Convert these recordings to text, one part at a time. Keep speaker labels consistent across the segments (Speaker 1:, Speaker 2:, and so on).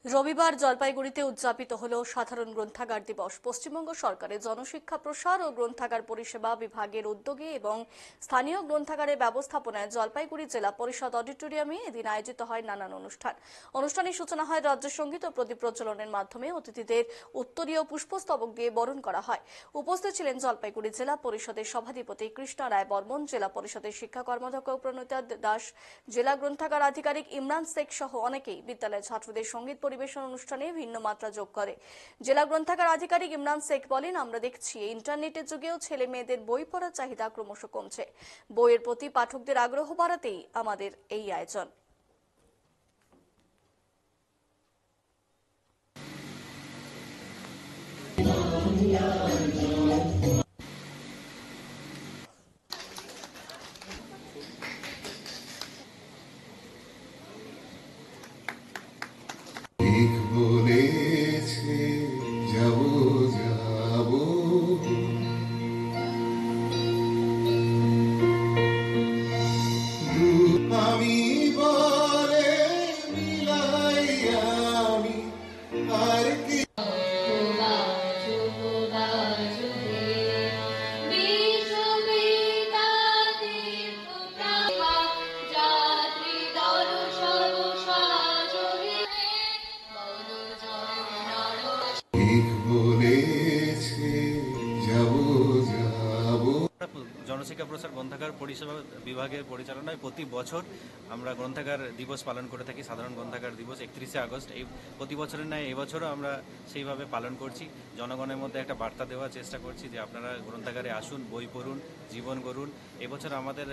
Speaker 1: রবিবার জলপাইগুড়িতে উদযাপিত হল সাধারণ গ্রন্থাগার দিবস। পশ্চিমবঙ্গ সরকারের জনশিক্ষা প্রসার ও গ্রন্থাগার পরিষেবা বিভাগের উদ্যোগে এবং স্থানীয় গ্রন্থাগারের ব্যবস্থাপনায় জলপাইগুড়ি জেলা পরিষদ অডিটোরিয়ামে এদিন আয়োজিত হয় নানান অনুষ্ঠানের সূচনা হয় রাজ্য সঙ্গীত ও প্রদীপ প্রজ্বলনের মাধ্যমে। অতিথিদের উত্তরীয় পুষ্পস্তবক দিয়ে বরণ করা হয়। উপস্থিত ছিলেন জলপাইগুড়ি জেলা পরিষদের সভাধিপতি কৃষ্ণা রায় বর্মন, জেলা পরিষদের শিক্ষা কর্মাধ্যক্ষ প্রণীতা দাস, জেলা গ্রন্থাগার আধিকারিক ইমরান শেখ সহ অনেকেই। বিদ্যালয়ের ছাত্রদের সঙ্গীত পরিবেশন অনুষ্ঠানে ভিন্ন মাত্রা যোগ করে। জেলা গ্রন্থাগার আধিকারিক ইমরান শেখ বলেন, আমরা দেখছি ইন্টারনেটের যুগেও ছেলে মেয়েদের বই পড়ার চাহিদা ক্রমশ কমছে। বইয়ের প্রতি পাঠকদের আগ্রহ বাড়াতেই আমাদের এই আয়োজন।
Speaker 2: বলেছে যাব যাব আমি বলে মিলাই আমি আর কি বলেছে যাব যাব।
Speaker 3: জনশিক্ষা প্রসার গ্রন্থাগার পরিষেবা বিভাগের পরিচালনায় প্রতি বছর আমরা গ্রন্থাগার দিবস পালন করে থাকি। সাধারণ গ্রন্থাগার দিবস 31শে আগস্ট। এই প্রতি বছরের ন্যায় এবছরও আমরা সেইভাবে পালন করছি। জনগণের মধ্যে একটা বার্তা দেওয়ার চেষ্টা করছি যে আপনারা গ্রন্থাগারে আসুন, বই পড়ুন, জীবন গড়ুন। এবছর আমাদের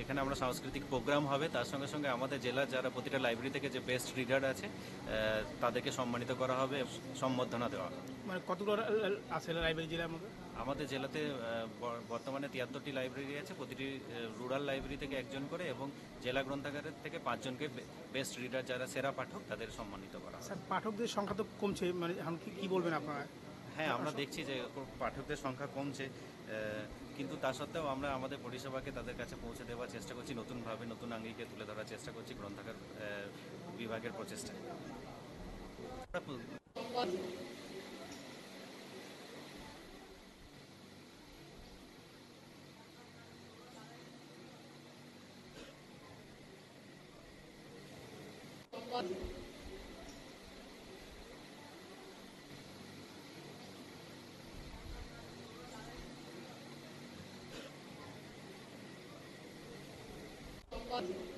Speaker 3: এখানে আমরা সাংস্কৃতিক প্রোগ্রাম হবে, তার সঙ্গে সঙ্গে আমাদের জেলার যারা প্রতিটা লাইব্রেরি থেকে যে বেস্ট রিডার আছে তাদেরকে সম্মানিত করা হবে, সম্বর্ধনা দেওয়া হবে।
Speaker 4: মানে কতগুলো আছে লাইব্রেরি জেলার মধ্যে?
Speaker 3: আমাদের জেলাতে বর্তমানে 73টি লাইব্রেরি আছে। প্রতিটি রুরাল লাইব্রেরি থেকে একজন করে এবং জেলা গ্রন্থাগারের থেকে 5 জনকে বেস্ট রিডার যারা সেরা পাঠক তাদের সম্মানিত করা হয়।
Speaker 4: স্যার, পাঠকদের সংখ্যা তো কমছে, মানে এখন কি বলবেন আপনারা?
Speaker 3: হ্যাঁ, আমরা দেখছি যে পাঠকদের সংখ্যা কমছে, কিন্তু তা সত্ত্বেও আমরা আমাদের পরিষেবাকে তাদের কাছে পৌঁছে দেওয়ার চেষ্টা করছি। নতুনভাবে নতুন আঙ্গিকে তুলে ধরার চেষ্টা করছি গ্রন্থাগার বিভাগের প্রচেষ্টায়।
Speaker 5: What?